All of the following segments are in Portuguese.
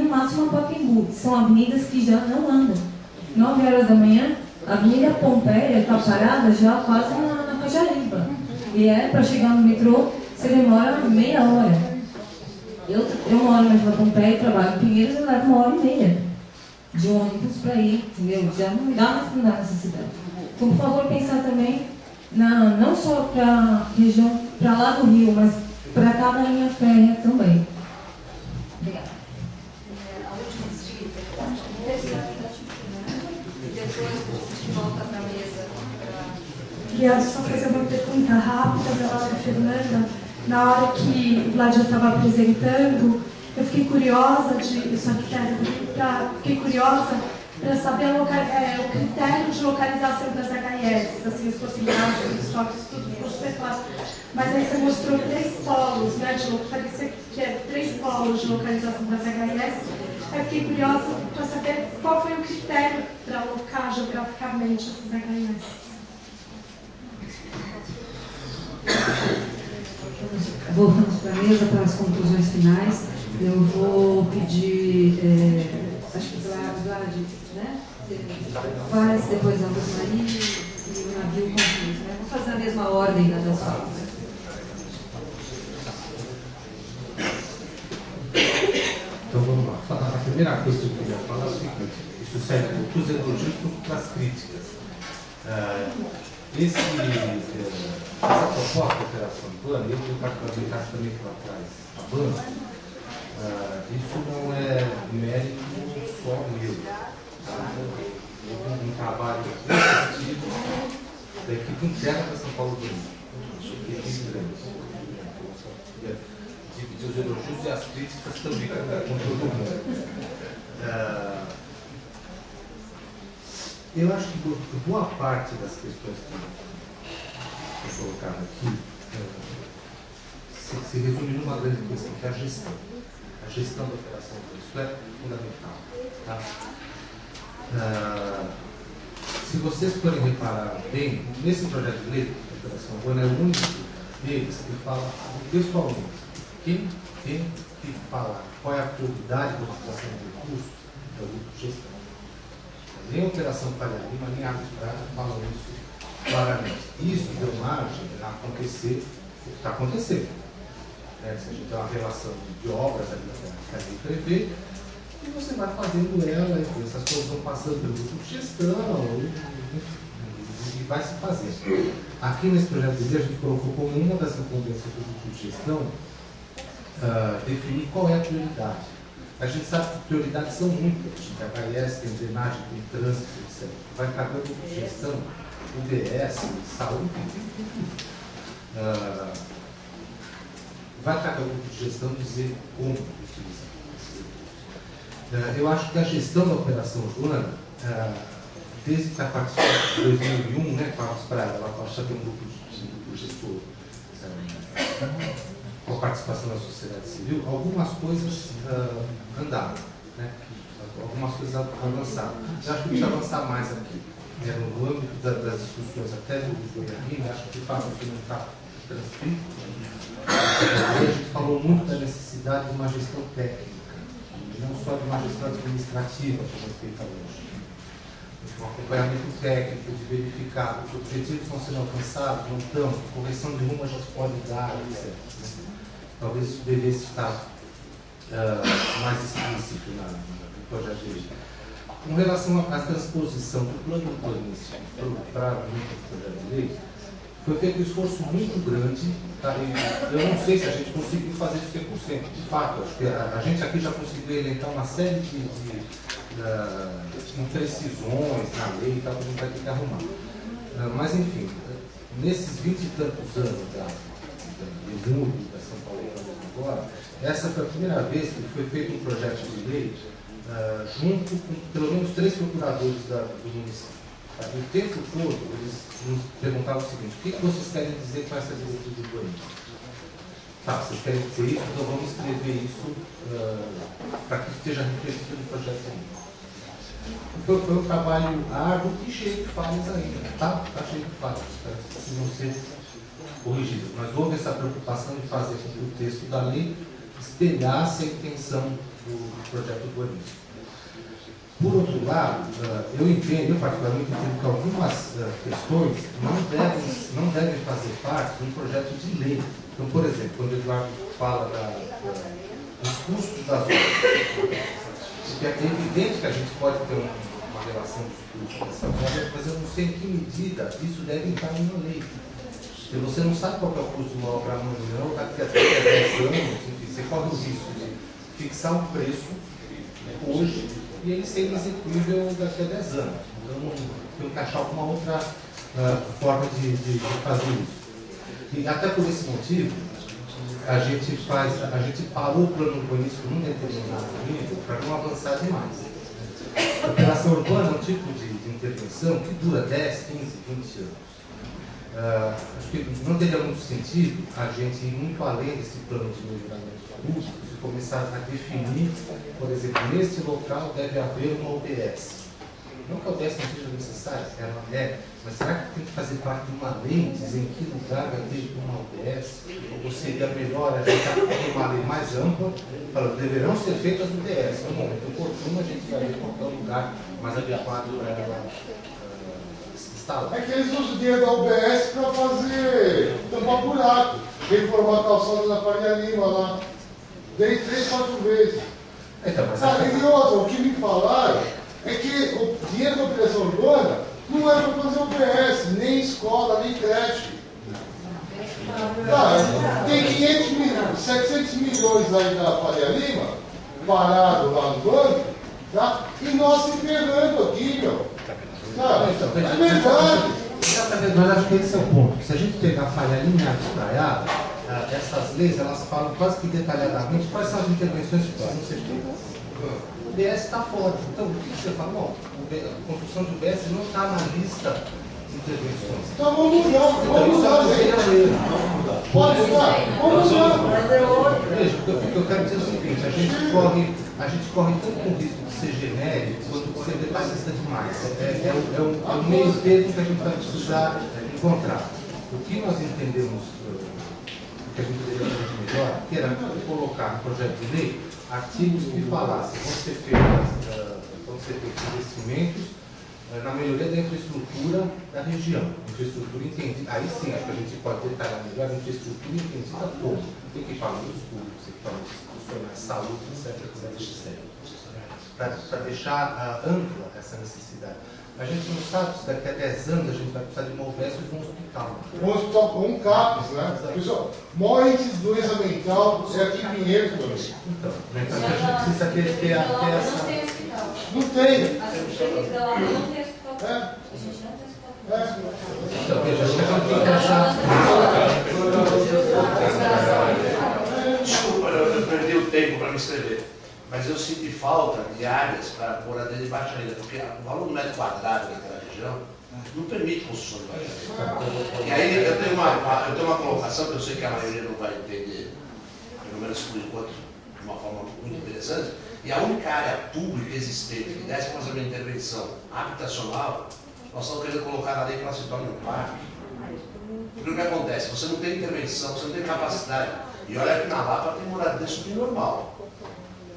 no máximo a Pacaembu. São avenidas que já não andam. 9 horas da manhã, a Avenida Pompeia está parada já quase na Cajariba. E para chegar no metrô, você demora meia hora. Eu moro na Pompeia, trabalho em Pinheiros, eu levo 1h30 de ônibus para ir, entendeu? Já não dá mais para andar nessa cidade. Então, por favor, pensar também, não só para a região, para lá do Rio, mas para cada linha férrea também. Obrigada. A última dica, e depois a gente volta para a mesa. Queria só fazer uma pergunta rápida para a Fernanda. Na hora que o Vlad estava apresentando, eu fiquei curiosa para saber o critério de localização das HS, assim, as possibilidades, os toques, tudo ficou super fácil. Mas aí você mostrou 3 polos, né, parecia que é 3 polos de localização das HS. Eu fiquei curiosa para saber qual foi o critério para alocar geograficamente essas HS. Voltamos para a mesa para as conclusões finais. Eu vou pedir, acho que Vlad, né? Faz, depois a Rosmarie e o navio conclui, né? Vamos fazer a mesma ordem das falas. Então vamos lá. A primeira coisa que eu queria falar é o seguinte: isso serve para os elogios e para as críticas. Essa proposta de operação do plano, eu tenho particularmente também para trás a banca, isso não é mérito só meu. Houve um trabalho exaustivo da equipe interna da São Paulo Bonito. Acho que é equipe grande. Dividir os elogios e as críticas também com todo mundo. Eu acho que boa parte das questões que eu colocava aqui se resume numa grande questão, que é a gestão. A gestão da operação. Isso é fundamental. Tá? Se vocês forem reparar bem, nesse projeto de lei da operação urbana é o único deles que fala pessoalmente. Quem tem que falar qual é a prioridade da utilização de recursos é o grupo de gestão. Nem a Operação Faria Lima, nem a Águas Prata falam isso claramente. Isso deu margem a acontecer o que está acontecendo. Se a gente tem uma relação de obras ali que a lei prevê, e você vai fazendo ela, e essas coisas vão passando pelo grupo de gestão, e vai se fazendo. Aqui nesse projeto de lei, a gente colocou como uma das incumbências do grupo de gestão definir qual é a prioridade. A gente sabe que prioridades são muitas. Tem HS, tem drenagem, tem trânsito, etc. Vai caber o grupo de gestão, UBS, saúde. Vai caber o grupo de gestão dizer como utilizar. Eu acho que a gestão da operação urbana, desde que a partir de 2001, né, com a Praia, ela passou a ter um grupo de gestor com a participação da sociedade civil, algumas coisas andaram, né? Algumas coisas avançaram. Eu acho que precisa avançar mais aqui. No âmbito das discussões até do Goiânia, acho que de fato aqui não está transcrito. A gente falou muito da necessidade de uma gestão técnica, não só de uma gestão administrativa, como é feita hoje. Um acompanhamento técnico, de verificar os objetivos estão sendo alcançados, não estão, correção de rumo a gente pode dar, etc. Talvez isso devesse estar mais explícito no projeto de lei. Com relação à transposição do plano urbanístico para o projeto de lei, foi feito um esforço muito grande. Tá? Eu não sei se a gente conseguiu fazer de 100%. De fato, acho que a gente aqui já conseguiu elencar uma série de imprecisões na lei e tal, que a gente vai ter que arrumar. Mas, enfim, nesses 20 e tantos anos do mundo da São Paulo agora, essa foi a primeira vez que foi feito um projeto de lei junto com pelo menos 3 procuradores do município. Tá? E o tempo todo eles nos perguntavam o seguinte: o que vocês querem dizer com essa diretriz do urbanismo? Tá, vocês querem dizer isso, então vamos escrever isso para que esteja refletido no projeto de lei. Foi um trabalho árduo e cheio de falhas ainda, tá? Está cheio de falhas, precisam ser corrigidas. Mas houve essa preocupação de fazer com que o texto da lei espelhasse a intenção do projeto urbanístico. Por outro lado, eu particularmente entendo que algumas questões não devem fazer parte de um projeto de lei. Então, por exemplo, quando o Eduardo fala dos custos das obras, é evidente que a gente pode ter uma relação dos custos dessa obra, mas eu não sei em que medida isso deve entrar em uma lei. Porque você não sabe qual é o custo de uma obra amanhã ou daqui a 10 anos, enfim, você corre o risco de fixar um preço hoje e ele ser execuível daqui a 10 anos. Então, tem que achar alguma outra forma de fazer isso. E até por esse motivo, a gente parou o plano urbanístico num determinado nível para não avançar demais. A operação urbana é um tipo de intervenção que dura 10, 15, 20 anos. Acho que não teria muito sentido a gente ir muito além desse plano de melhoramento público e começar a definir, por exemplo, nesse local deve haver uma UBS. Não que a UBS não seja necessária, ela é, mas será que tem que fazer parte de uma lei, dizer em que lugar vai ter uma UBS? Ou seria melhor a gente ter uma lei mais ampla, falando, deverão ser feitas UBS. No momento oportuno, a gente vai ver qual é o lugar mais adequado para ela instalar. É que eles usam o dinheiro da UBS para fazer tampar buraco, reformar a calçada da Faria Lima lá. Dei 3, 4 vezes. Então, mas E outra, o que me falaram é que o dinheiro da operação urbana não é para fazer UBS, nem escola, nem creche. Tem 500 milhões, 700 milhões aí da Faria Lima, parado lá no banco, tá? E nós se ferrando aqui, meu. Sabe? É verdade. Exatamente, mas acho que esse é o ponto. Se a gente pegar a Faria Lima e a Estaiada, essas leis, elas falam quase que detalhadamente quais são as intervenções que precisam ser feitas. O UBS está fora. Então, o que você fala? Bom, a construção de UBS não está na lista de intervenções. Então vamos mudar, gente. Pode mudar, vamos mudar. Veja, o que eu quero dizer é o seguinte, a gente corre tanto com o risco de ser genérico quanto de ser detalhista demais. É o meio termo que a gente vai precisar encontrar. O que nós entendemos, o que a gente deveria fazer melhor, que era colocar no projeto de lei artigos que falassem vão ser feitos investimentos na melhoria da infraestrutura da região. Infraestrutura entendida, aí sim, acho que a gente pode detalhar melhor a infraestrutura entendida como equipamentos públicos, equipamentos institucionais, saúde, etc. Para deixar ampla essa necessidade. A gente não sabe se daqui a 10 anos a gente vai precisar de uma UBS ou de um hospital. Um hospital com um CAPS, né? Pessoal, morre de doença mental, é aqui em Pinheiros, meu amigo. Então a gente precisa ter essa... Não tem hospital. Não tem. A gente da lá não tem hospital. É. A gente não tem hospital. Então, veja, acho que a gente tem que achar... Desculpa, eu perdi o tempo para me escrever. Mas eu senti falta de áreas para moradia de baixa renda, porque o valor do metro quadrado naquela região não permite construção de baixa renda. E aí eu tenho uma colocação que eu sei que a maioria não vai entender, pelo menos por enquanto, de uma forma muito interessante, e a única área pública existente que desse para fazer uma intervenção habitacional, nós estamos querendo colocar na lei que ela se torne um parque. Porque o que acontece? Você não tem intervenção, você não tem capacidade. E olha que na Lapa tem moradia subnormal.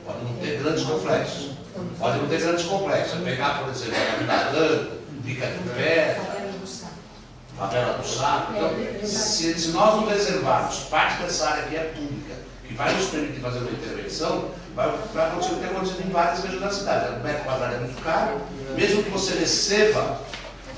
Pode não ter grandes complexos. Pode não ter grandes complexos. Pegar, por exemplo, a Miranda, Pica de Pé, Favela do Saco. Então, se nós não reservarmos parte dessa área que é pública, que vai nos permitir fazer uma intervenção, vai ter acontecido em várias regiões da cidade. O metro quadrado é muito caro. Mesmo que você receba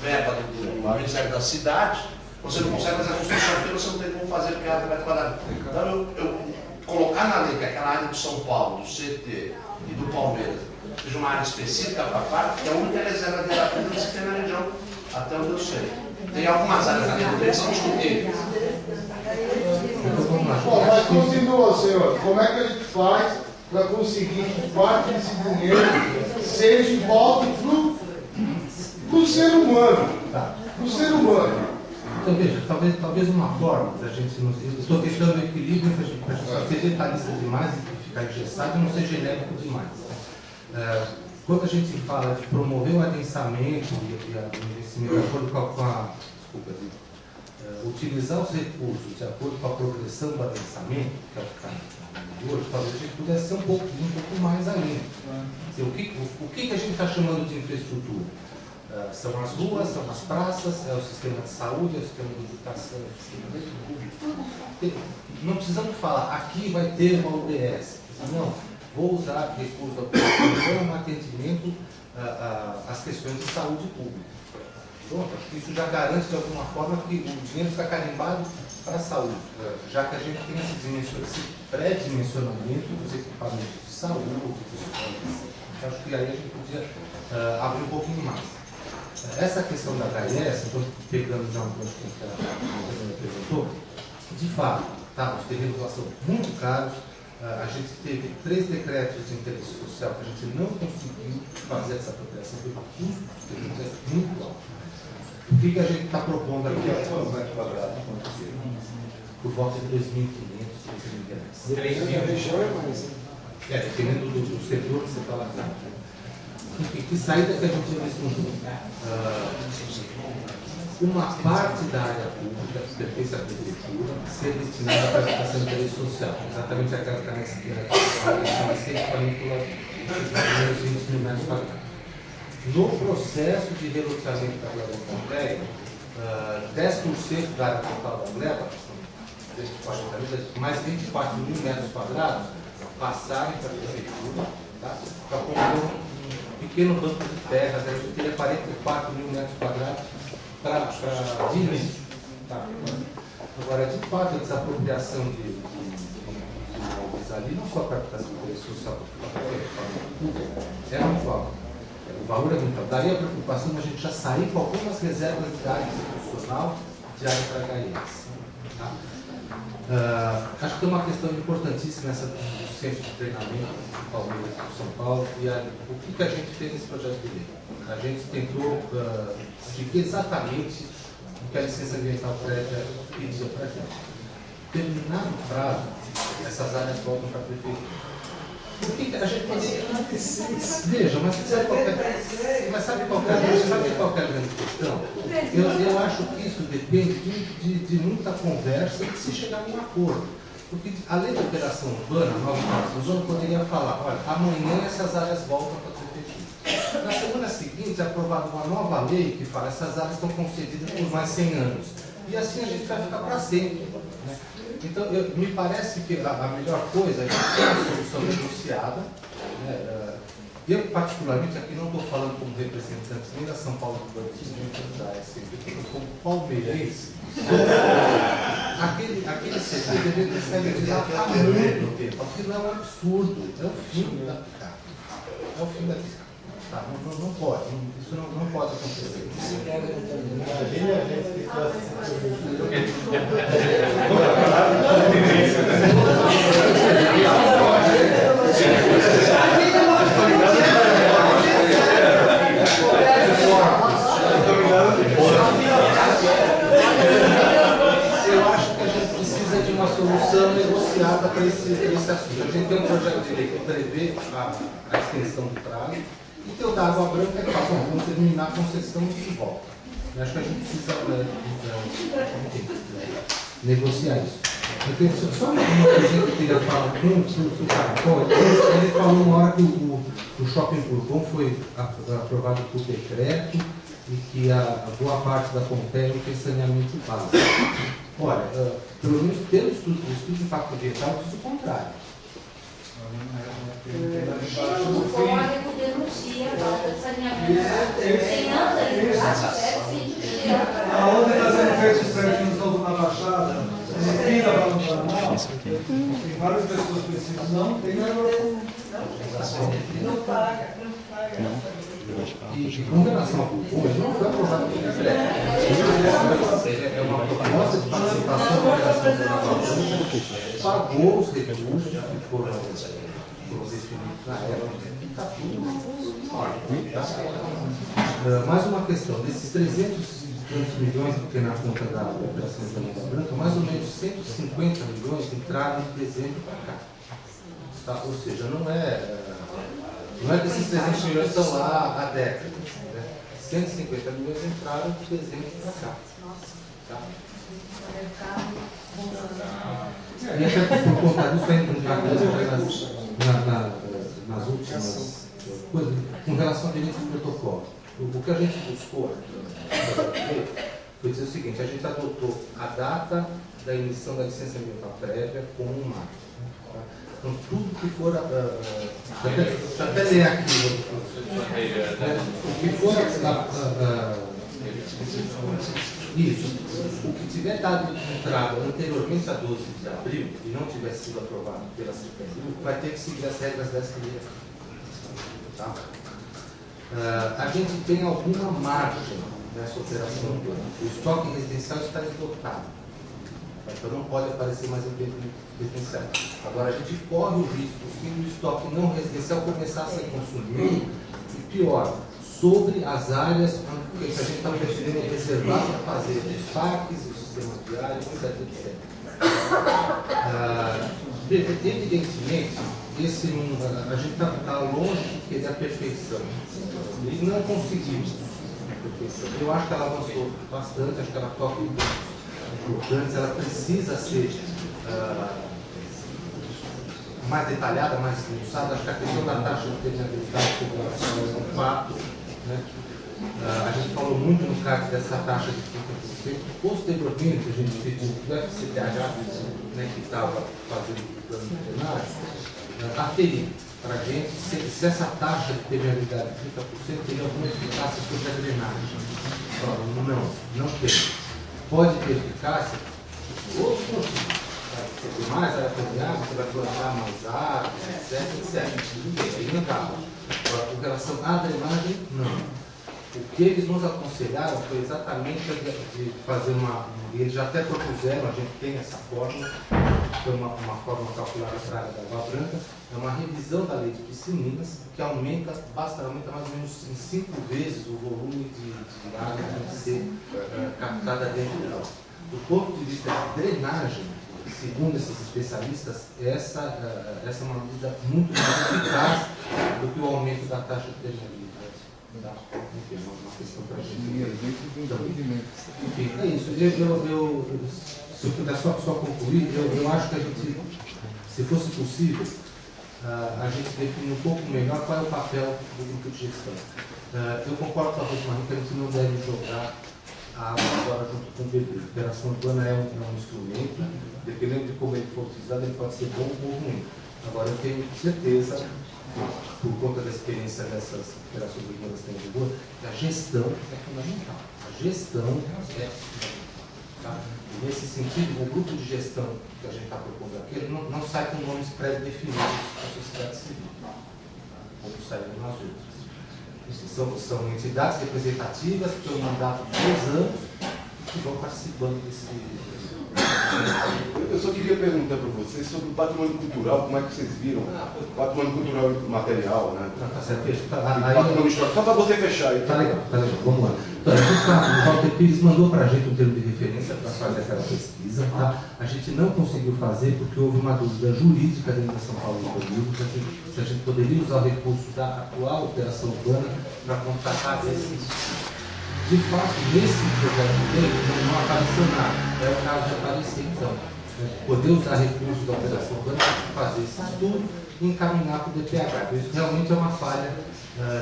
verba do Ministério da Cidade, você não consegue fazer a construção porque você não tem como fazer porque é metro quadrado. Então, eu colocar na lei que aquela área do São Paulo, do CT e do Palmeiras seja uma área específica para a parte, que é a única reserva de área pública que se tem na região, até onde eu sei. Tem algumas áreas na região que são discutíveis. Bom, mas continua, senhor. Como é que a gente faz para conseguir que parte desse dinheiro seja volte para o ser humano? Para o ser humano. Então, veja, talvez uma forma da gente não ser... Estou tentando o equilíbrio para a gente não ser detalhista demais e ficar engessado e não ser genérico demais. Quando a gente fala de promover o adensamento e o investimento de acordo com a... Desculpa, utilizar os recursos de acordo com a progressão do adensamento, que é o que está hoje, talvez a gente pudesse ser um pouco mais além. O que a gente está chamando de infraestrutura? São as ruas, são as praças, é o sistema de saúde, é o sistema de educação, é o sistema público. Não precisamos falar, aqui vai ter uma UBS. Não, vou usar recursos da população no atendimento às questões de saúde pública. Pronto, acho que isso já garante de alguma forma que o dinheiro está carimbado para a saúde, já que a gente tem esse pré-dimensionamento dos equipamentos de saúde, dos escolas. Acho que aí a gente podia abrir um pouquinho mais. Essa questão da HIS, então, pegando já um ponto que a me apresentou, de fato, os terrenos lá são muito caros. A gente teve 3 decretos de interesse social que a gente não conseguiu fazer essa apropriação pelo custo dos terrenos, é muito alto. O que a gente está propondo aqui? Por volta de R$ 2.500, R$ 3.000. Dependendo do setor que você está lá dentro. Que saída que a gente vislumbra? Uma parte da área pública, que pertence à prefeitura, ser destinada para a educação de interesse social. Exatamente aquela que está nessa questão de ser equivalente pelos 20 mil metros quadrados. No processo de reloteamento da Gleba Pompeia, 10% da área total da Gleba, mais 24 mil metros quadrados, passarem para a prefeitura, para compor um pequeno banco de terras, a gente teria 44 mil metros quadrados de início. Agora, de fato, a desapropriação de imóveis ali, não só para a educação de interesse social, é muito alto. O valor é muito alto. Daí a preocupação de a gente já sair com algumas reservas de área institucional de área para HIS. Acho que tem uma questão importantíssima nessa do centro de treinamento do Palmeiras de São Paulo. E o que a gente fez nesse projeto de lei? A gente tentou seguir exatamente o que a licença ambiental prévia pedia para a gente. Terminado o prazo, essas áreas voltam para a prefeitura. Por que a gente poderia... Veja, mas sabe qual é a grande questão? Eu acho que isso depende de muita conversa e se chegar a um acordo. Porque a lei de operação urbana, o urbano poderia falar, olha, amanhã essas áreas voltam para a prefeitura. Na semana seguinte é aprovada uma nova lei que fala essas áreas estão concedidas por mais 100 anos. E assim a gente vai ficar para sempre. Né? Então, me parece que a melhor coisa é ter uma solução negociada. Né? Eu, particularmente, aqui não estou falando como representante nem da São Paulo do Urbanismo, nem da ASB, estou como palmeirense. Aquele setor deveria ter saído de lá há muito tempo. Aquilo é um absurdo, é o fim da picada. É o fim da picada. Não pode, isso não pode acontecer. Eu acho que a gente precisa de uma solução negociada para esse assunto. A gente tem um projeto de lei que prevê a extensão do prazo. E ter o da água branca que vamos terminar a concessão de volta. Eu acho que a gente precisa negociar isso. Eu tenho só uma coisa que eu queria falar com o Caracol. Ele falou uma hora que o Shopping Bourbon foi aprovado por decreto e que a boa parte da Pompeia não tem saneamento básico. Olha, pelo menos pelo estudo de impacto ambiental, diz o contrário. O código denuncia a falta de saneamento. Quem anda aí embaixo deve ser justiça. Aonde está sendo feito os prédios novos na Baixada, vira para o Paraná, tem várias pessoas que precisam, não tem água. Não paga. E com relação ao Bourbon, ele não foi aprovado pelo decreto. É uma proposta de participação da operação da Nova Luz, pagou os recursos que foram definidos na época, e está tudo ótimo. Mais uma questão, desses 300 milhões que tem na conta da operação da Nova Branca, mais ou menos 150 milhões entraram em dezembro para cá. Tá? Ou seja, não é que esses 300 milhões estão lá há décadas. Né? 150 milhões entraram de dezembro para cá. Tá? E até por conta disso, nas últimas coisas, com relação a direito de protocolo. O que a gente buscou aqui foi dizer o seguinte: a gente adotou a data da emissão da licença ambiental prévia como um marco. Tá? Então, tudo que for. Deixa eu até ler aqui. O que for. Isso. O que tiver dado entrada anteriormente a 12 de abril e não tiver sido aprovado pela CPMI, vai ter que seguir as regras dessa lei. Tá? A gente tem alguma margem nessa operação urbana. O estoque residencial está esgotado. Então não pode aparecer mais em residencial. Agora a gente corre o risco, se o estoque não residencial começar a ser consumido, e pior, sobre as áreas que a gente está pretendendo reservar para fazer os parques, os sistemas viários, etc. Evidentemente, a gente está longe de querer a perfeição. E não conseguimos a perfeição. Eu acho que ela avançou bastante, acho que ela toca em pontos importantes, ela precisa ser mais detalhada, mais esmiuçada. Acho que a questão da taxa de permeabilidade de população é um fato. Né? A gente falou muito no caso dessa taxa de 30%. Posteriormente, a gente fez o FCTH, né, que estava fazendo o plano de drenagem, aferir para a gente se essa taxa de permeabilidade de 30% teria alguma eficácia sobre a drenagem. Não tem. Pode ter eficácia outros motivos. Você tem mais área permeável, você vai plantar mais árvores, etc. Tudo bem, aí não dá. Agora, com relação à drenagem, não. O que eles nos aconselharam foi exatamente de fazer eles já até propuseram, a gente tem essa fórmula, foi uma fórmula calculada para a área da Água Branca, é uma revisão da lei de piscinas, que aumenta mais ou menos em 5 vezes o volume de água que tem que ser captada dentro dela. Do ponto de vista de drenagem, segundo esses especialistas, essa é uma medida muito mais eficaz do que o aumento da taxa de permeabilidade. Enfim, uma questão para a gente. Enfim, é isso. Se eu puder só concluir, eu acho que a gente, se fosse possível, a gente definir um pouco melhor qual é o papel do grupo de gestão. Eu concordo com a Rosmarie que a gente não deve jogar a água agora junto com o bebê. A operação urbana é um instrumento, dependendo de como ele for utilizado, ele pode ser bom ou ruim. Agora, eu tenho certeza, por conta da experiência dessas operações urbanas que tem em Lisboa, que a gestão é fundamental. A gestão é fundamental. Tá? E nesse sentido, o grupo de gestão que a gente está propondo aqui, ele não sai com nomes pré-definidos da sociedade civil, tá? Como saíram nas outras. São entidades representativas que têm um mandato de 2 anos e que vão participando desse. Eu só queria perguntar para vocês sobre o patrimônio cultural, como é que vocês viram? O patrimônio cultural material, né? Tá certo, Patrimônio histórico. Só para você fechar aí. Tá legal, vamos lá. Então, o Walter Pires mandou para a gente um termo de referência para fazer aquela pesquisa. Tá? A gente não conseguiu fazer porque houve uma dúvida jurídica dentro da São Paulo Urbanismo, se a gente poderia usar o recurso da atual operação urbana para contratar esse. De fato, nesse projeto de lei não apareceu nada. É o caso de aparecer, então. Poder usar recursos da operação urbana para fazer esse estudo e encaminhar para o DPH. Isso realmente é uma falha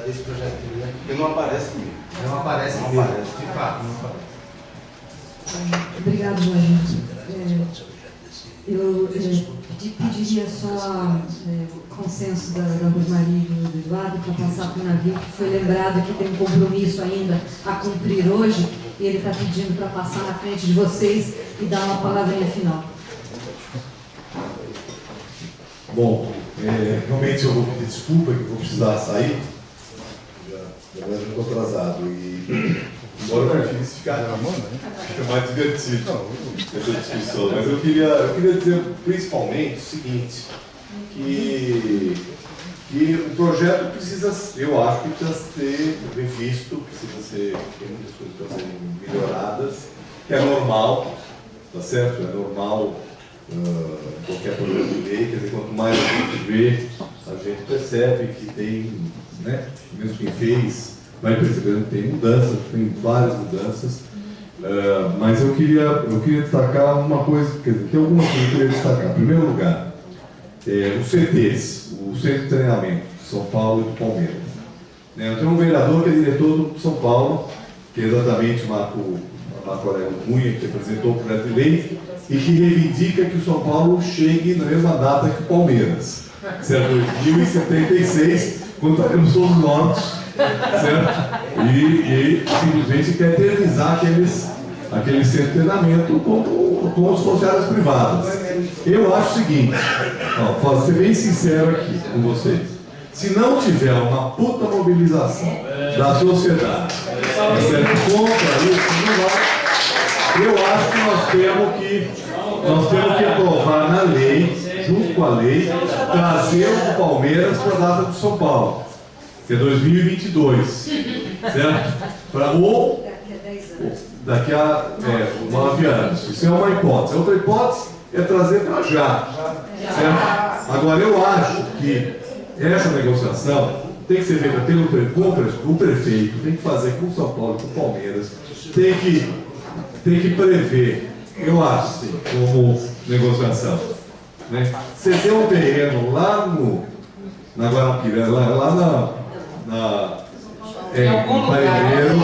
desse projeto de lei. Porque não aparece mesmo. Não aparece mesmo. De fato, não aparece. Obrigado, Jorge. Eu pediria só consenso da Rosmarie e do Eduardo para passar para o navio, que foi lembrado que tem um compromisso ainda a cumprir hoje, e ele está pedindo para passar na frente de vocês e dar uma palavrinha final. Bom, realmente eu vou pedir desculpa que eu vou precisar sair, já estou atrasado, e embora eu prefiro fica mais divertido essa discussão, mas eu queria dizer principalmente o seguinte, que o projeto precisa, eu acho que precisa ser revisto, tem muitas coisas para serem melhoradas, que é normal, tá certo? É normal qualquer projeto de lei, quer dizer, quanto mais a gente vê, a gente percebe que tem, né, mesmo quem fez, vai percebendo que tem mudanças, tem várias mudanças, Mas eu queria destacar uma coisa, quer dizer, tem algumas coisas que eu queria destacar. Em primeiro lugar, os CTs, o Centro de Treinamento de São Paulo e do Palmeiras. Eu tenho um vereador que é diretor do São Paulo, que é exatamente o Marco Aurélio Cunha, que apresentou o projeto de lei e que reivindica que o São Paulo chegue na mesma data que o Palmeiras, certo? 2076, quando estaremos todos mortos, certo? E simplesmente quer eternizar aquele centro de treinamento com os funcionários privados. Eu acho o seguinte, posso ser bem sincero aqui com vocês. Se não tiver uma puta mobilização da sociedade contra isso, não vai. Eu acho que nós temos que aprovar na lei, junto com a lei, trazer o Palmeiras para a data do São Paulo, que é 2022, certo? Ou daqui a 9 anos. Isso é uma hipótese. Outra hipótese é trazer para já, certo? Agora, eu acho que essa negociação tem que ser feita com o prefeito, tem que fazer com o São Paulo, com o Palmeiras, tem que prever, eu acho, assim, como negociação. Né? Você tem um terreno lá na Guarapiranga, lá em Paredeiro.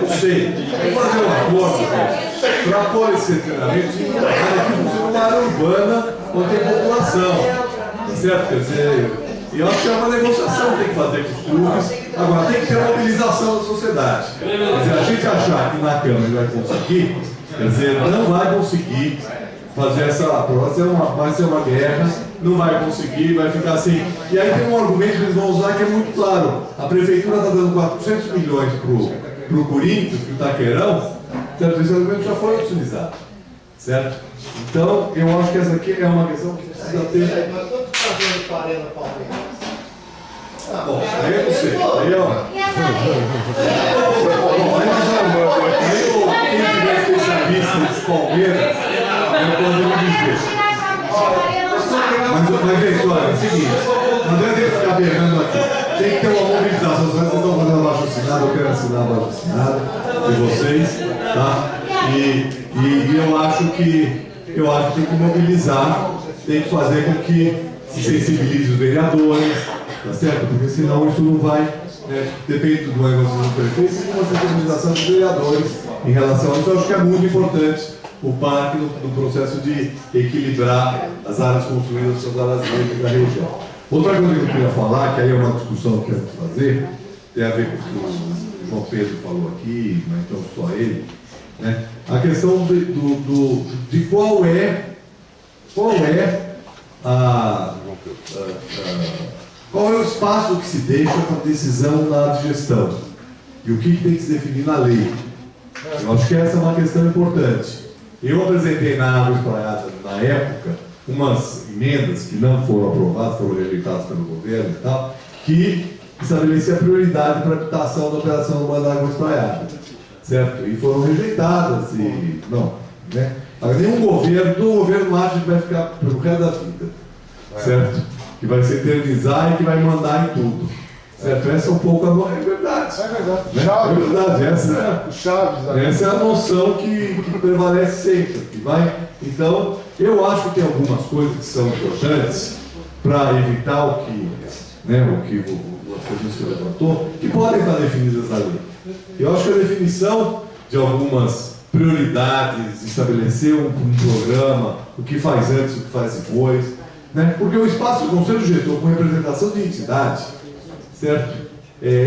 Não sei. Tem que fazer um acordo para pôr esse treinamento numa área urbana onde tem população. Certo? Quer dizer, eu acho que é uma negociação que tem que fazer com os clubes. Agora, tem que ter uma mobilização da sociedade. Quer dizer, a gente achar que na Câmara vai conseguir, quer dizer, não vai conseguir fazer essa prova, vai ser uma guerra, não vai conseguir, vai ficar assim. E aí tem um argumento que eles vão usar que é muito claro. A prefeitura está dando 400 milhões para o Corinthians, para o Itaquerão, certo? Esse argumento já foi utilizado, certo? Então, eu acho que essa aqui é uma questão que precisa ter... Mas quanto está fazendo para a Arena Palmeiras? Bom, aí eu não sei. Aí, ó. Quem tiver especialista nesse Palmeiras, eu posso dizer. Mas gente, olha, é o seguinte, não deve ficar berrando aqui. Tem que ter uma mobilização. Vocês estão fazendo abaixo assinado, eu quero assinar abaixo assinado de vocês, tá? E eu acho que tem que mobilizar, tem que fazer com que se sensibilize os vereadores, tá certo? Porque senão isso não vai, depende do negócio do prefeito, e uma sensibilização dos vereadores em relação a isso. Eu acho que é muito importante o parque no processo de equilibrar as áreas construídas com as áreas verdes da região. Outra coisa que eu queria falar, que aí é uma discussão que eu quero fazer, tem a ver com o que o João Pedro falou aqui, mas então só ele, né? A questão de qual é o espaço que se deixa para decisão na gestão e o que tem que se definir na lei. Eu acho que essa é uma questão importante. Eu apresentei na Água Espraiada, na época, umas emendas que não foram aprovadas, foram rejeitadas pelo governo e tal, que estabelecia prioridade para a habitação da operação urbana da Água Espraiada, certo? E foram rejeitadas e não, né? Nenhum governo acha que vai ficar pelo resto da vida, certo? Que vai se eternizar e que vai mandar em tudo, certo? Essa é um pouco a é verdade. É verdade. Né? Chaves, é verdade. Essa é a noção que prevalece sempre. Que vai. Então, eu acho que tem algumas coisas que são importantes para evitar o que você levantou, que podem estar definidas na lei. Eu acho que a definição de algumas prioridades, estabelecer um programa, o que faz antes, o que faz depois, né? Porque o espaço do Conselho Gestor com representação de entidade, certo?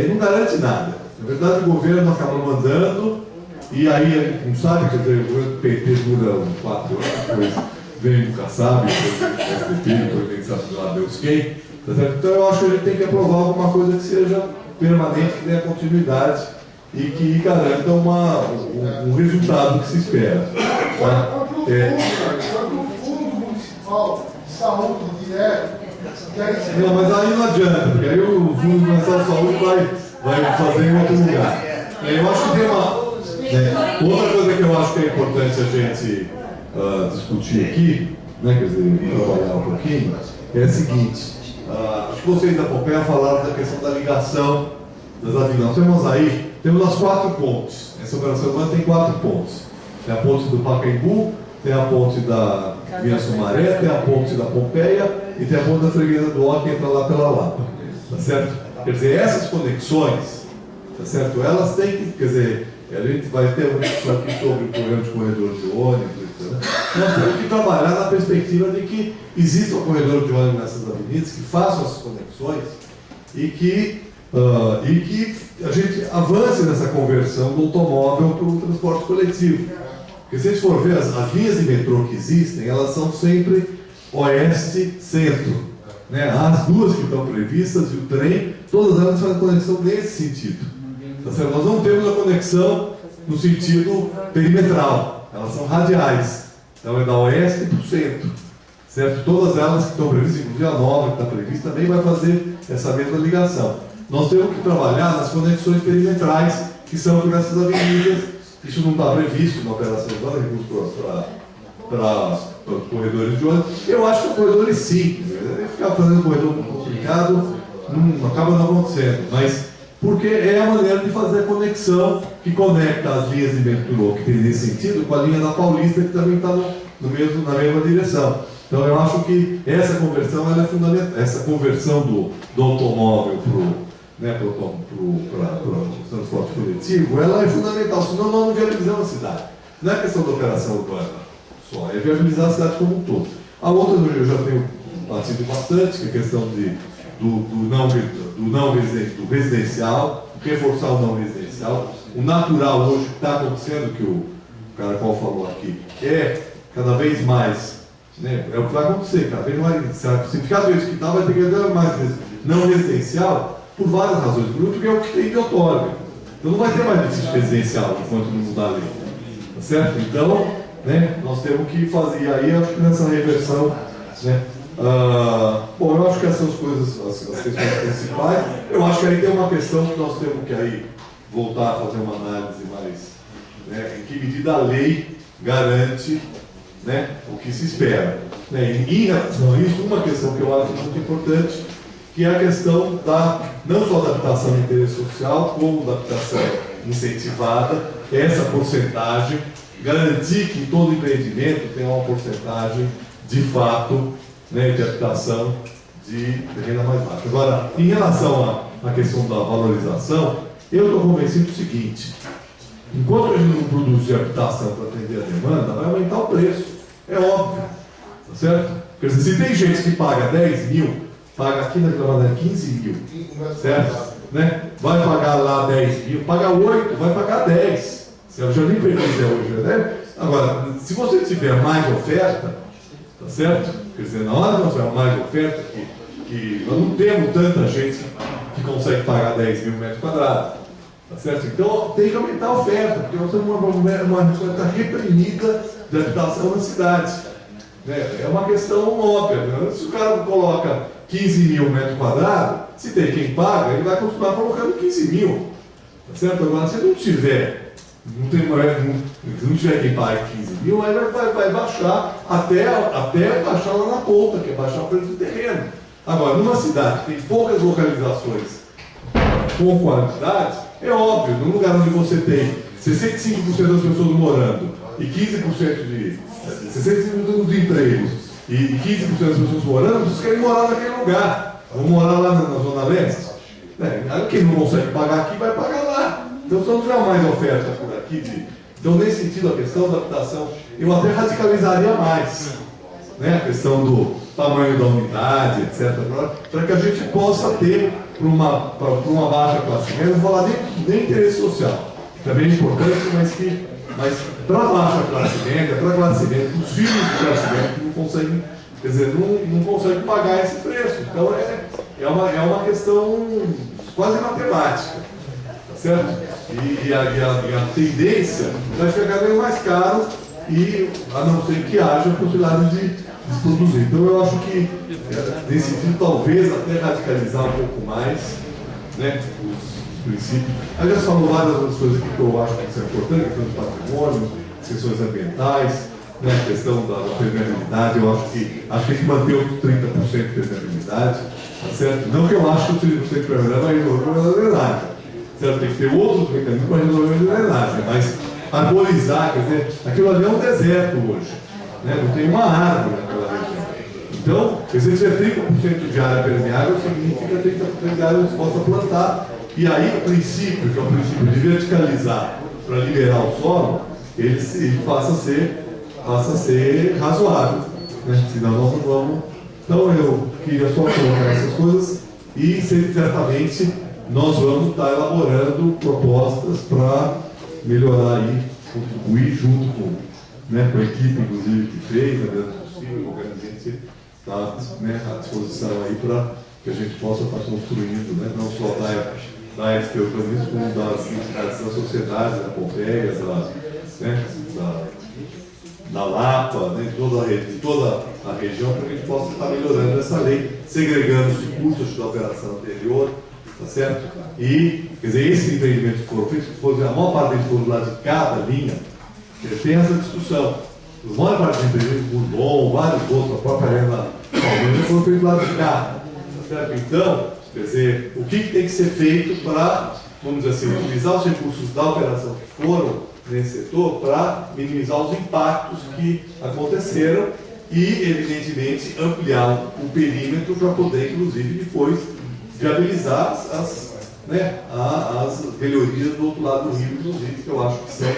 Não garante nada. Na verdade, o governo acaba mandando, e aí, não sabe, quer dizer, o governo do PT dura 4 anos, depois vem do Kassab, depois vem do STP, depois vem sabe lá Deus quem. Tá certo? Então, eu acho que a gente tem que aprovar alguma coisa que seja permanente, que tenha continuidade e que garanta um resultado que se espera. Tá? O Fundo Municipal de Saúde direto. Não, mas aí não adianta, porque aí o Fundo Municipal de Saúde vai fazer em outro lugar. Eu acho que tem uma. Outra coisa que eu acho que é importante a gente discutir aqui, né, quer dizer, trabalhar um pouquinho, é a seguinte. Acho que vocês da Pompeia falaram da questão da ligação das avenidas. Nós temos aí, temos as 4 pontes. Essa operação urbana tem 4 pontes. Tem a ponte do Pacaembu, tem a ponte da Vila Sumaré, tem a ponte da Pompeia e tem a ponte da Freguesa do Ó, que entra lá pela Lapa. Tá certo? Quer dizer, essas conexões, tá certo? Elas têm que, quer dizer, a gente vai ter uma discussão aqui sobre o programa de corredor de ônibus, né? Nós temos que trabalhar na perspectiva de que exista um corredor de ônibus nessas avenidas, que façam essas conexões e que a gente avance nessa conversão do automóvel para o transporte coletivo. Porque se a gente for ver, as linhas de metrô que existem, elas são sempre oeste-centro. Né? As duas que estão previstas e o trem, todas elas fazem conexão nesse sentido. Tá certo? Nós não temos a conexão no sentido perimetral, elas são radiais. Então é da oeste para o centro. Certo? Todas elas que estão previstas, inclusive a nova que está prevista, também vai fazer essa mesma ligação. Nós temos que trabalhar nas conexões perimetrais, que são por essas avenidas. Isso não está previsto na operação urbana, recursos para corredores de ônibus. Eu acho que corredores simples. Ficar fazendo corredor muito complicado acaba não acontecendo. Mas porque é a maneira de fazer a conexão que conecta as linhas de metrô que tem nesse sentido com a linha da Paulista, que também está na mesma direção. Então eu acho que essa conversão ela é fundamental. Essa conversão do automóvel para o transporte coletivo, ela é fundamental, senão nós não viabilizamos a cidade. Não é questão da operação urbana só, é viabilizar a cidade como um todo. A outra eu já tenho batido bastante, que é a questão do residencial, reforçar o não residencial. O natural hoje que está acontecendo, que o Caracol falou aqui, é cada vez mais, né, é o que vai acontecer, cada vez mais, se ficar do jeito que está, vai ter que ter mais não residencial, por várias razões. Primeiro, porque é o que tem de outorga. Então não vai ter mais edifício residencial enquanto não mudar a lei. Tá certo? Então, né, nós temos que fazer, e aí acho que nessa reversão, né, bom, eu acho que essas coisas, as questões principais, eu acho que aí tem uma questão que nós temos que aí voltar a fazer uma análise mais, né, em que medida a lei garante, né, o que se espera. Né? E em relação a isso, uma questão que eu acho muito importante, que é a questão não só da habitação de interesse social, como da habitação incentivada, essa porcentagem, garantir que em todo empreendimento tenha uma porcentagem de fato, né, de habitação de renda mais baixa. Agora, em relação à questão da valorização, eu estou convencido do seguinte: enquanto a gente não produzir habitação para atender a demanda, vai aumentar o preço. É óbvio. Tá certo? Quer dizer, se tem gente que paga 10 mil, paga aqui na Vila Madalena 15 mil, certo? Né? Vai pagar lá 10 mil, paga 8, vai pagar 10. Se eu já nem percebi hoje, né? Agora, se você tiver mais oferta, tá certo? Quer dizer, na hora que nós tivermos mais oferta, que nós não temos tanta gente que consegue pagar 10 mil metros quadrados, tá certo? Então tem que aumentar a oferta, porque nós temos uma oferta reprimida de habitação nas cidades. Né? É uma questão óbvia. Né? Se o cara coloca 15 mil metros quadrados, se tem quem paga, ele vai continuar colocando 15 mil. Tá certo? Agora, se não tiver, não tiver quem pague 15 mil, aí vai baixar até baixar lá na ponta, que é baixar o preço do terreno. Agora, numa cidade que tem poucas localizações com qualidade, é óbvio, num lugar onde você tem 65% das pessoas morando e 15% 65% dos empregos e 15% das pessoas morando, vocês querem morar naquele lugar. Vão morar lá na Zona Leste. Quem não consegue pagar aqui, vai pagar lá. Então, se não tiver mais oferta por aqui, então, nesse sentido, a questão da habitação, eu até radicalizaria mais, né? A questão do tamanho da unidade, etc., para que a gente possa ter, para uma baixa classe média, não vou falar nem interesse social, que também é importante, mas para a baixa classe média, para a classe média, os filhos de classe média que não conseguem, quer dizer, não conseguem pagar esse preço. Então é uma questão quase matemática, tá certo? E a tendência vai ficar cada vez mais caro, e a não ser que haja a possibilidade de produzir. Então eu acho que, nesse sentido, talvez até radicalizar um pouco mais, né, os princípios. A gente falou várias outras coisas aqui que eu acho que são importantes, a questão do patrimônio, questões ambientais, né, a questão da permeabilidade. Eu acho que tem que manter os 30% de permeabilidade, tá certo? Não que eu acho que o 30% de permeabilidade vai resolver a verdade. certo? Tem que ter outros mecanismos para resolver a drenagem, mas arborizar, quer dizer, aquilo ali é um deserto hoje, né? Não tem uma árvore naquela região. Então, se tiver 30% de área permeável, significa que 30% de área disposta a plantar. E aí, o princípio, que é o princípio de verticalizar para liberar o solo, ele passa a ser razoável, né? Senão nós não vamos. Então, eu queria só colocar essas coisas e, certamente, nós vamos estar elaborando propostas para melhorar aí, contribuir junto com, né, com a equipe, inclusive, que fez, na medida do possível, qualquer gente está, né, à disposição aí para que a gente possa estar construindo, né, não só da FP Urbanismo, como das entidades da sociedade, da Pompeia, né, da Lapa, né, de toda a região, para que a gente possa estar melhorando essa lei, segregando os recursos da operação anterior, tá certo? E, quer dizer, esses empreendimentos que foram feitos, a maior parte deles foram do lado de cada linha, tem essa discussão. A maior parte dos empreendimentos, Bourbon, vários outros, a própria Arena Palmeiras, foram feitos do lado de cá, tá certo? Então, quer dizer, o que tem que ser feito para, vamos dizer assim, utilizar os recursos da operação que foram nesse setor para minimizar os impactos que aconteceram e, evidentemente, ampliar o perímetro para poder, inclusive, depois viabilizar as melhorias do outro lado do rio, inclusive, que eu acho que são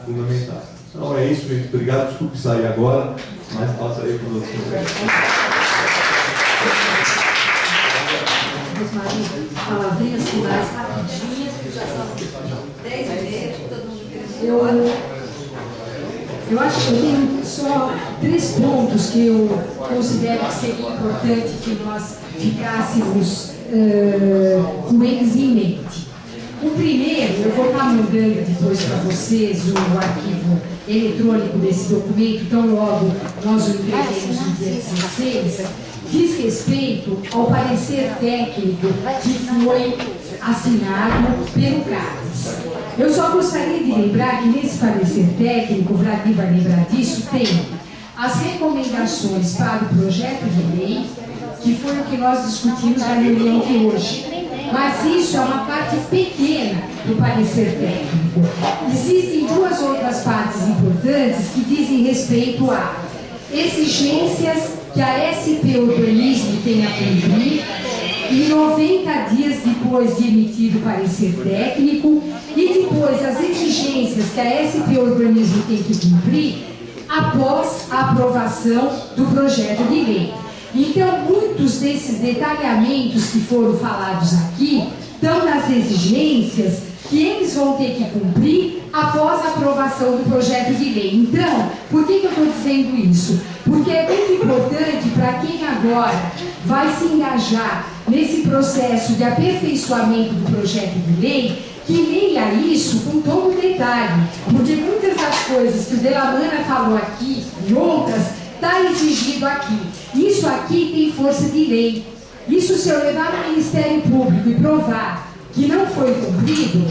fundamentais. Então é isso, gente. Obrigado, desculpe sair agora, mas passa aí para os outros colegas. Palavrinhas finais rapidinhas, porque já são 10h30, todo mundo querendo. Eu acho que eu tenho só 3 pontos que eu considero que seria importante que nós ficássemos com eles em mente. O primeiro, eu vou estar mandando depois para vocês o arquivo eletrônico desse documento, então logo nós o entreguemos no dia 16, diz respeito ao parecer técnico que foi assinado pelo CADES. Eu só gostaria de lembrar que nesse parecer técnico, o Vladir vai lembrar disso, tem as recomendações para o projeto de lei, que foi o que nós discutimos na reunião de hoje. Mas isso é uma parte pequena do parecer técnico. Existem 2 outras partes importantes que dizem respeito a exigências que a SP Urbanismo tem a cumprir e 90 dias depois de emitido o parecer técnico e depois as exigências que a SP Urbanismo tem que cumprir após a aprovação do projeto de lei. Então, muitos desses detalhamentos que foram falados aqui estão nas exigências que eles vão ter que cumprir após a aprovação do projeto de lei. Então, por que eu estou dizendo isso? Porque é muito importante para quem agora vai se engajar nesse processo de aperfeiçoamento do projeto de lei, que leia isso com todo detalhe, porque muitas das coisas que o Delamana falou aqui e outras está exigido aqui. Isso aqui tem força de lei. Isso, se eu levar no Ministério Público e provar que não foi cumprido,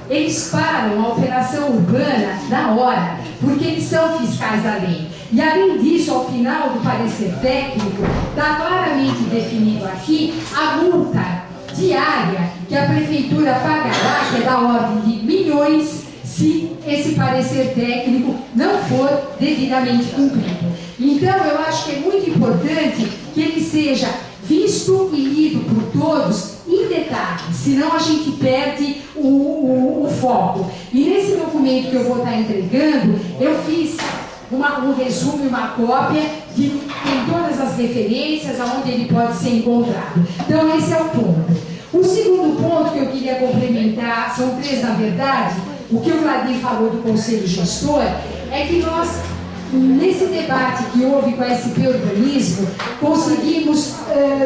eles param a operação urbana na hora, porque eles são fiscais da lei. E, além disso, ao final do parecer técnico, está claramente definido aqui a multa diária que a Prefeitura pagará, que é da ordem de milhões, se esse parecer técnico não for devidamente cumprido. Então, eu acho que é muito importante que ele seja visto e lido por todos em detalhe, senão a gente perde o foco. E nesse documento que eu vou estar entregando, eu fiz um resumo e uma cópia que tem todas as referências aonde ele pode ser encontrado. Então, esse é o ponto. O segundo ponto que eu queria complementar, são 3 na verdade, o que o Vladir falou do Conselho Gestor, é que nós, nesse debate que houve com a SP Urbanismo, conseguimos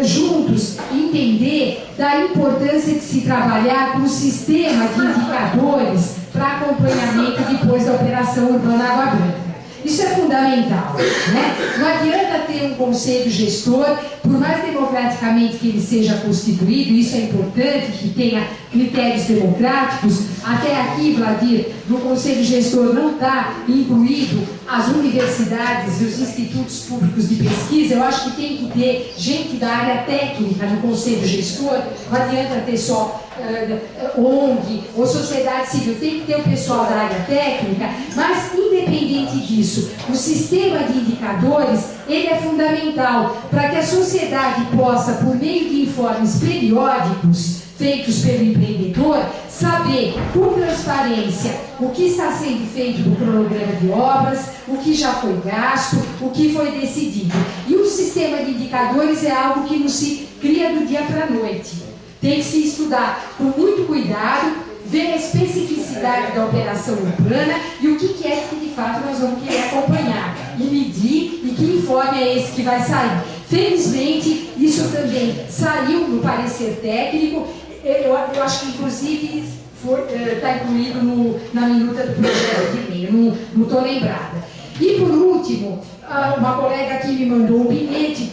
juntos entender da importância de se trabalhar com um sistema de indicadores para acompanhamento depois da Operação Urbana Água Branca. Isso é fundamental, né? Não adianta ter um conselho gestor, por mais democraticamente que ele seja constituído, isso é importante, que tenha critérios democráticos. Até aqui, Vladir, no conselho gestor não está incluído as universidades e os institutos públicos de pesquisa. Eu acho que tem que ter gente da área técnica no conselho gestor. Não adianta ter só ONG ou sociedade civil, tem que ter o pessoal da área técnica, mas independente disso, o sistema de indicadores, ele é fundamental para que a sociedade possa, por meio de informes periódicos feitos pelo empreendedor, saber com transparência o que está sendo feito no cronograma de obras, o que já foi gasto, o que foi decidido. E o sistema de indicadores é algo que não se cria do dia para a noite. Tem que se estudar com muito cuidado, ver a especificidade da operação urbana e o que é que de fato nós vamos querer acompanhar e medir, e que informe é esse que vai sair. Felizmente, isso também saiu no parecer técnico. Eu acho que inclusive está incluído na minuta do projeto de lei, não estou lembrada. E por último, uma colega aqui me mandou um bilhete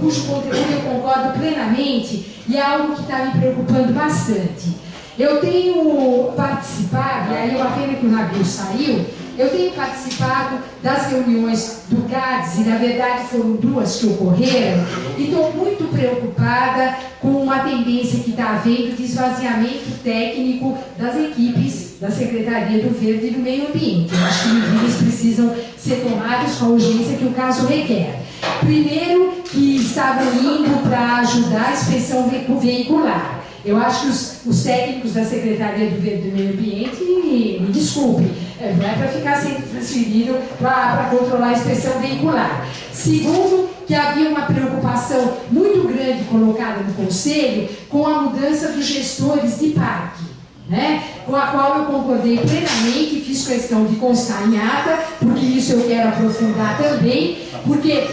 cujo conteúdo eu concordo plenamente e é algo que está me preocupando bastante. Eu tenho participado, e aí uma pena que o navio saiu, eu tenho participado das reuniões do CADES, e na verdade foram 2 que ocorreram, e estou muito preocupada com uma tendência que está havendo de esvaziamento técnico das equipes da Secretaria do Verde e do Meio Ambiente. Eu acho que medidas precisam ser tomadas com a urgência que o caso requer. Primeiro, que estavam indo para ajudar a inspeção veicular. Eu acho que os técnicos da Secretaria do Verde e do Meio Ambiente, me desculpe, não é para ficar sendo transferido para controlar a inspeção veicular. Segundo, que havia uma preocupação muito grande colocada no Conselho com a mudança dos gestores de parque, né? Com a qual eu concordei plenamente, fiz questão de constar em ata, porque isso eu quero aprofundar também, porque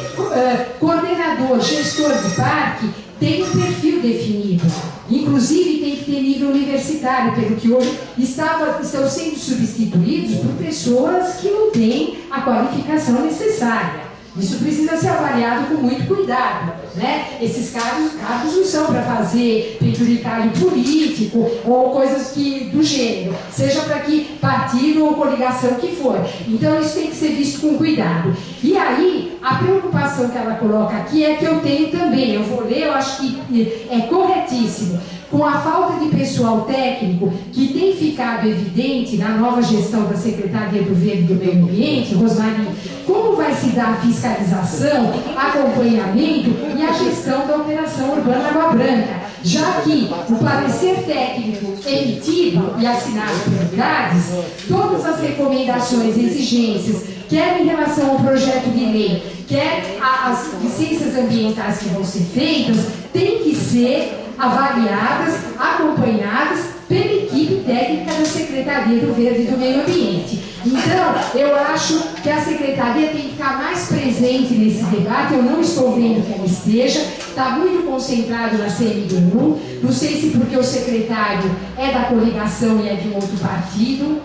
coordenador, gestor de parque tem um perfil definido, inclusive tem que ter nível universitário, pelo que hoje estão sendo substituídos por pessoas que não têm a qualificação necessária. Isso precisa ser avaliado com muito cuidado, né? Esses cargos não são para fazer penduricalho político ou coisas do gênero, seja para que partido ou coligação que for. Então isso tem que ser visto com cuidado. E aí, a preocupação que ela coloca aqui é que eu tenho também, eu vou ler, eu acho que é corretíssimo. Com a falta de pessoal técnico que tem ficado evidente na nova gestão da Secretaria do Verde e do Meio Ambiente, Rosmarinho, como vai se dar a fiscalização, acompanhamento e a gestão da operação urbana Água Branca, já que o parecer técnico emitido e assinado pelo CADES, todas as recomendações e exigências, quer em relação ao projeto de lei, quer as licenças ambientais que vão ser feitas, têm que ser avaliadas, acompanhadas pela equipe técnica da Secretaria do Verde e do Meio Ambiente. Então, eu acho que a Secretaria tem que ficar mais presente nesse debate. Eu não estou vendo que ela esteja, está muito concentrado na CMDU, não sei se porque o secretário é da coligação e é de um outro partido,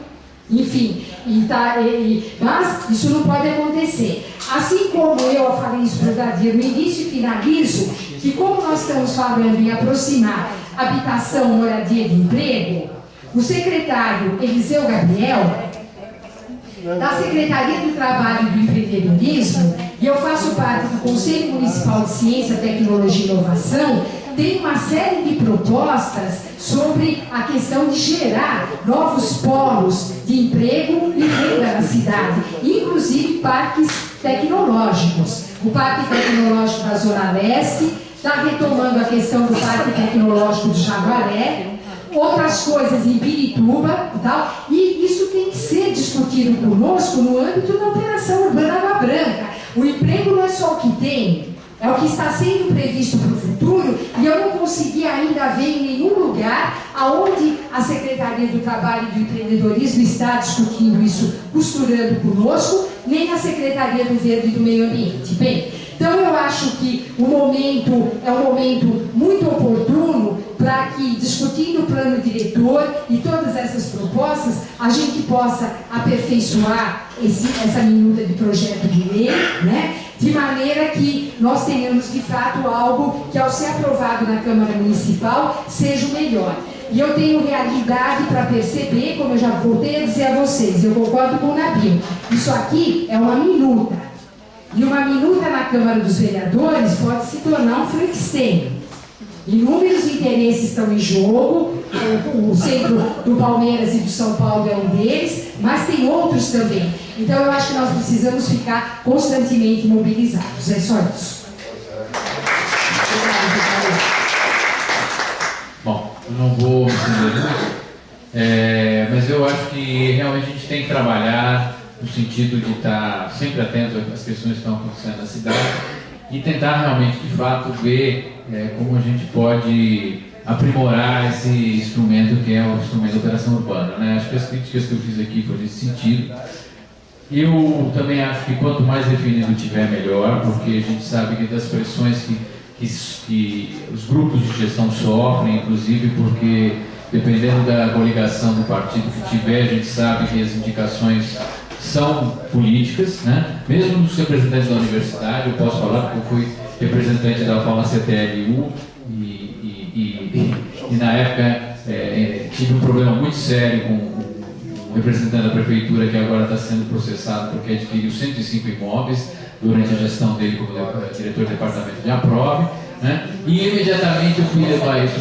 enfim, mas isso não pode acontecer. Assim como eu falei isso para o Dadir no início e finalizo, que como nós estamos falando em aproximar habitação, moradia de emprego, o secretário Eliseu Gabriel, da Secretaria do Trabalho e do Empreendedorismo, e eu faço parte do Conselho Municipal de Ciência, Tecnologia e Inovação, tem uma série de propostas sobre a questão de gerar novos polos de emprego e renda na cidade, inclusive parques tecnológicos. O Parque Tecnológico da Zona Leste está retomando a questão do Parque Tecnológico do Jaguaré, outras coisas em Pirituba e tal, e isso tem que ser discutido conosco no âmbito da operação urbana Água Branca. O emprego não é só o que tem, é o que está sendo previsto para o futuro, e eu não consegui ainda ver em nenhum lugar aonde a Secretaria do Trabalho e do Empreendedorismo está discutindo isso, costurando conosco, nem a Secretaria do Verde e do Meio Ambiente. Bem, então eu acho que o momento é um momento muito oportuno para que que, discutindo o plano diretor e todas essas propostas, a gente possa aperfeiçoar essa minuta de projeto de lei, né? De maneira que nós tenhamos de fato algo que, ao ser aprovado na Câmara Municipal, seja o melhor. E eu tenho realidade para perceber, como eu já voltei a dizer a vocês, eu concordo com o Nabil, isso aqui é uma minuta. E uma minuta na Câmara dos Vereadores pode se tornar um Frankenstein. Inúmeros interesses estão em jogo, o centro do Palmeiras e do São Paulo é um deles, mas tem outros também. Então eu acho que nós precisamos ficar constantemente mobilizados. É só isso. Bom, eu não vou me estender muito, mas eu acho que realmente a gente tem que trabalhar no sentido de estar sempre atento às questões que estão acontecendo na cidade e tentar realmente, de fato, ver como a gente pode aprimorar esse instrumento que é o instrumento da operação urbana, né? Acho que as críticas que eu fiz aqui foram nesse sentido. Eu também acho que quanto mais definido tiver, melhor, porque a gente sabe que das pressões que os grupos de gestão sofrem, inclusive porque, dependendo da coligação do partido que tiver, a gente sabe que as indicações são políticas, né? Mesmo nos representantes da universidade, eu posso falar porque eu fui representante da FAUNA CTLU e na época tive um problema muito sério com um representante da prefeitura que agora está sendo processado porque adquiriu 105 imóveis durante a gestão dele como diretor do departamento de Aprove, né? E imediatamente eu fui levar isso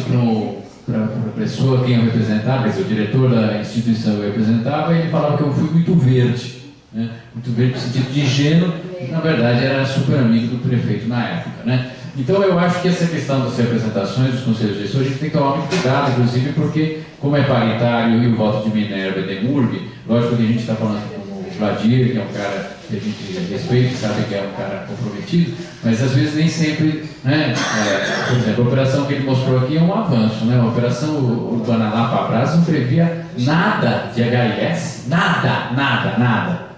para a pessoa quem eu representava, quer dizer, o diretor da instituição que eu representava, e ele falava que eu fui muito verde, né? Muito verde no sentido de ingênuo, e na verdade era super amigo do prefeito na época, né? Então eu acho que essa questão das representações dos conselhos de gestão, a gente tem que tomar muito cuidado, inclusive porque, como é paritário e o voto de Minerva e Demurg, lógico que a gente está falando com o Vladir, que é um cara que a gente respeita, sabe que é um cara comprometido, mas às vezes nem sempre, né? Por exemplo, a operação que ele mostrou aqui é um avanço, né? A operação Urbana Lapa-Brás não previa nada de HIS, nada,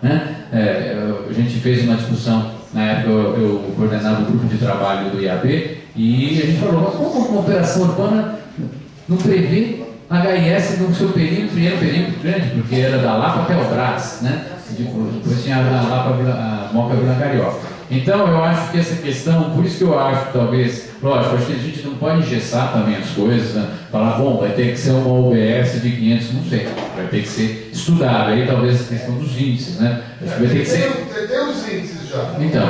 né? A gente fez uma discussão, na época eu coordenava o grupo de trabalho do IAB, e a gente falou, mas como uma operação urbana não prevê HIS no seu perímetro, e era um perímetro grande, porque era da Lapa até o Brás, né? Depois tinha a Lapa, a Moca Vila Carioca. Então eu acho que essa questão, por isso que eu acho que talvez, lógico, acho que a gente não pode engessar também as coisas, né? Falar, bom, vai ter que ser uma UBS de 500, não sei, vai ter que ser estudado, aí talvez a questão dos índices, né? Acho que vai ter que ser... Tem os índices já. Então,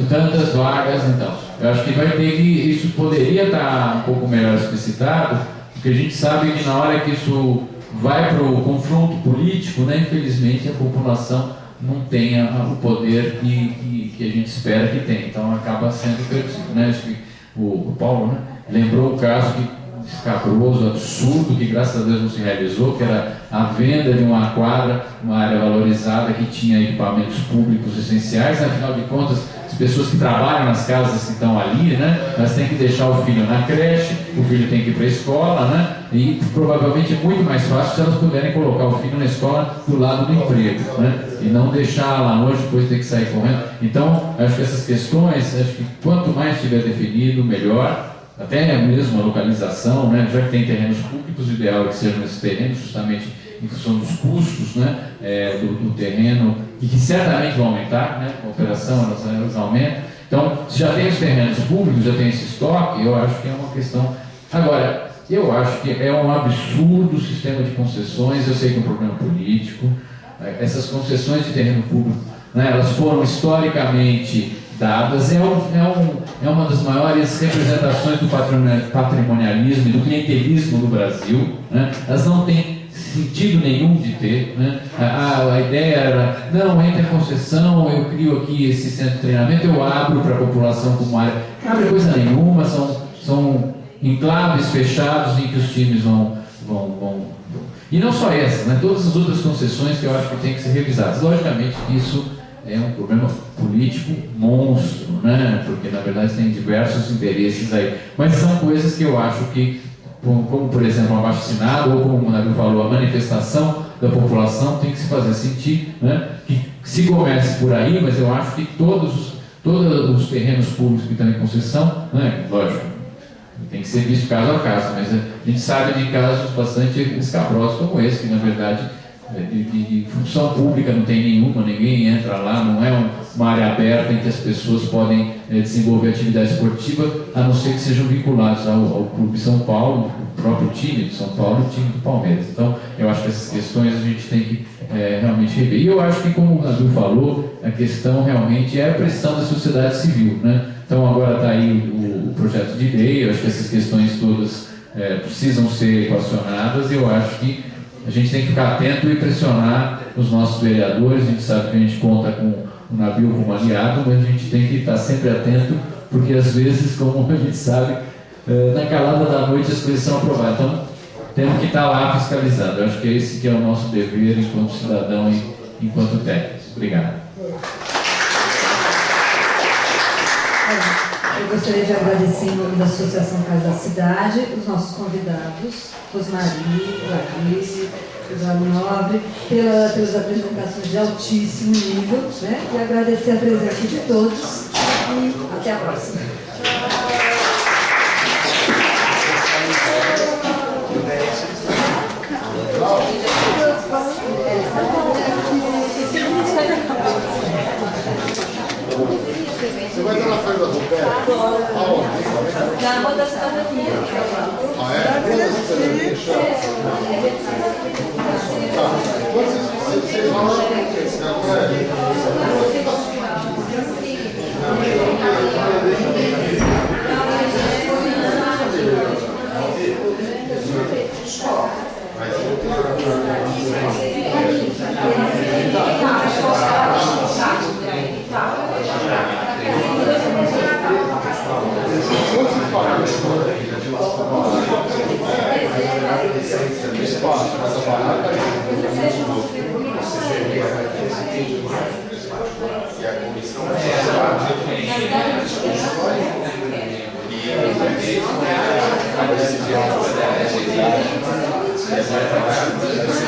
tantas vagas, então. Eu acho que vai ter que, isso poderia estar um pouco melhor explicitado, porque a gente sabe que na hora que isso vai para o confronto político, né, infelizmente a população não tenha o poder que a gente espera que tenha, então acaba sendo perdido, né? Acho que o Paulo, né, lembrou o caso escabroso, absurdo, que graças a Deus não se realizou, que era a venda de uma quadra, uma área valorizada que tinha equipamentos públicos essenciais. Afinal de contas, as pessoas que trabalham nas casas que estão ali, né, elas têm que deixar o filho na creche, o filho tem que ir para a escola, né, e provavelmente é muito mais fácil se elas puderem colocar o filho na escola do lado do emprego, né, e não deixar lá longe, depois ter que sair correndo. Então, acho que essas questões, acho que quanto mais estiver definido, melhor. Até mesmo a localização, né, já que tem terrenos públicos, o ideal é que sejam nesses terrenos, justamente em função dos custos, né, do terreno, e que certamente vão aumentar, né, com a operação, elas aumentam. Então, se já tem os terrenos públicos, já tem esse estoque, eu acho que é uma questão. Agora, eu acho que é um absurdo o sistema de concessões, eu sei que é um problema político, essas concessões de terreno público, né, elas foram historicamente dadas, é uma das maiores representações do patrimonialismo e do clientelismo no Brasil, né? Elas não têm sentido nenhum de ter, né? A ideia era, não, entra em concessão, eu crio aqui esse centro de treinamento, eu abro para a população como área, não abre coisa nenhuma, são enclaves fechados em que os times vão. E não só essas, né? Todas as outras concessões que eu acho que tem que ser revisadas. Logicamente isso é um problema político monstro, né? Porque na verdade tem diversos interesses aí. Mas são coisas que eu acho que, como por exemplo, o abaixo-assinado, ou como o Nabil falou, a manifestação da população tem que se fazer sentir, né? Que se comece por aí, mas eu acho que todos os terrenos públicos que estão em concessão, né? Lógico, Tem que ser visto caso a caso, mas a gente sabe de casos bastante escabrosos como esse, que na verdade de função pública não tem nenhuma, ninguém entra lá, não é uma área aberta em que as pessoas podem desenvolver atividade esportiva, a não ser que sejam vinculados ao Clube São Paulo, o próprio time de São Paulo e o time do Palmeiras. Então, eu acho que essas questões a gente tem que realmente rever. E eu acho que, como o Radu falou, a questão realmente é a pressão da sociedade civil, né? Então, agora está aí o projeto de lei, eu acho que essas questões todas precisam ser equacionadas, e eu acho que a gente tem que ficar atento e pressionar os nossos vereadores. A gente sabe que a gente conta com o navio como aliado, mas a gente tem que estar sempre atento, porque às vezes, como a gente sabe, na calada da noite as coisas são aprovadas. Então, temos que estar lá fiscalizando. Eu acho que esse que é o nosso dever enquanto cidadão e enquanto técnico. Obrigado. Eu gostaria de agradecer em nome da Associação Casa da Cidade os nossos convidados, Rosmari, Laís, Eduardo Nobre, pelas apresentações de altíssimo nível, né? E agradecer a presença de todos e até a próxima. Você vai estar na frente da Roberta? Aonde? Na Rua da Cidadania. Ah, é? Rua da Cidadania, tá. Quando vocês vão lá,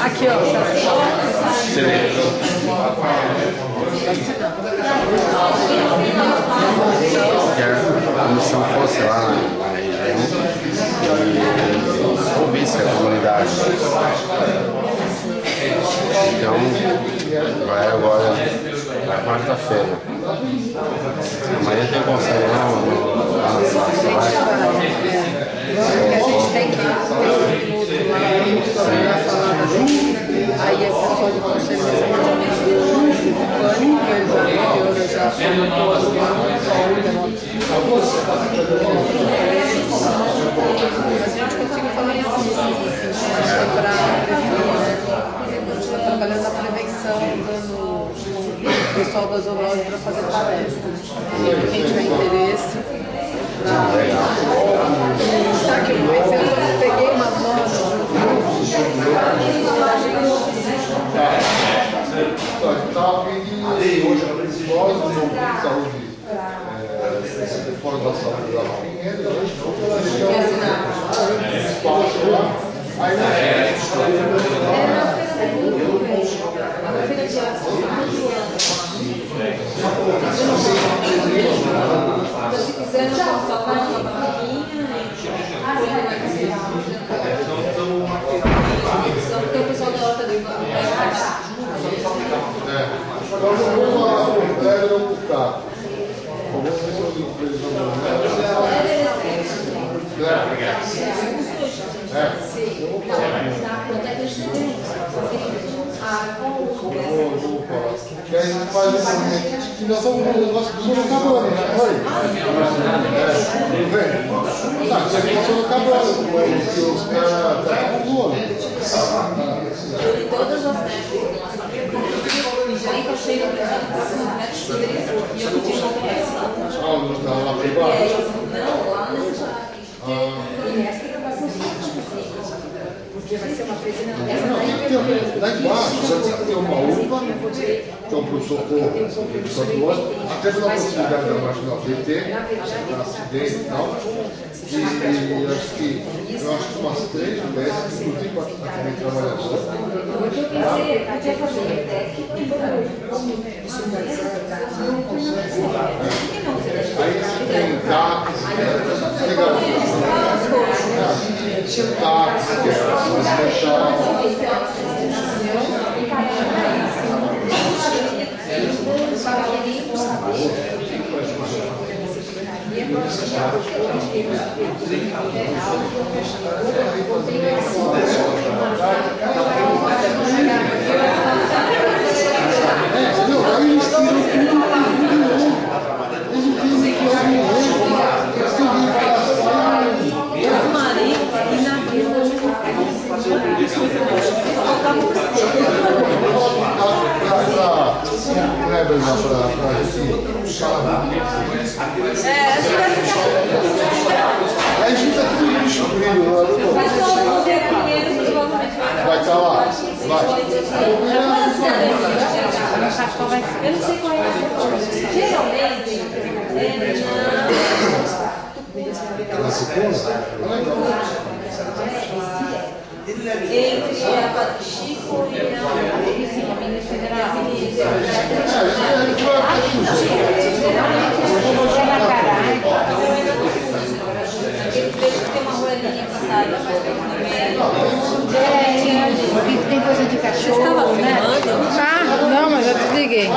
Aqui, ó. Que a comissão fosse lá na região e ouvisse a comunidade. Então, vai agora na quarta-feira. Amanhã tem conselho lá na sala. A gente tem que ir lá falar junto, aí a pessoa de conselho do pânico, ele já me já soltou as mãos, mas a gente conseguiu falar isso, acho que para prevenir, a gente está trabalhando na prevenção, dando o pessoal da zoonose para fazer palestras. Quem tiver interesse, sabe que eu pensei, eu peguei uma moda. Estava pedindo hoje a principal de saúde fora da saúde da Pinheiro, espaço lá, aí se quiser, já falar uma barraquinha. Porque o pessoal da horta do banco vai nós vamos falar com o Pedro ou com o Caco. Vamos ver se eu empresa que aí a gente faz um momento que nós estamos com o negócio do Sorocabana, né? Tá, você tem Sorocabana, porque os caras estão com o de todas as técnicas. Já encaixei no próximo método poderia ser. E eu não tinha conversa. Lá por baixo? Não, lá Porque vai ser uma presidência. Lá embaixo já tinha que ter uma UPA, que é um pronto-socorro, até pela proximidade da marcha do APT, da acidente e tal. E eu acho que umas 3 UBS, inclusive para atendimento trabalhador. O que eu pensei, podia fazer técnico Aí você tem CAPs, legal. Aí junta tudo lixo brilho lá. Vai estar lá. Vai. Eu não sei qual é a resposta. Geralmente, entre a Padre Chico e a Federal. Tem uma roelinha passada Tem coisa de cachorro. Você estava filmando? Ah, não, mas eu desliguei.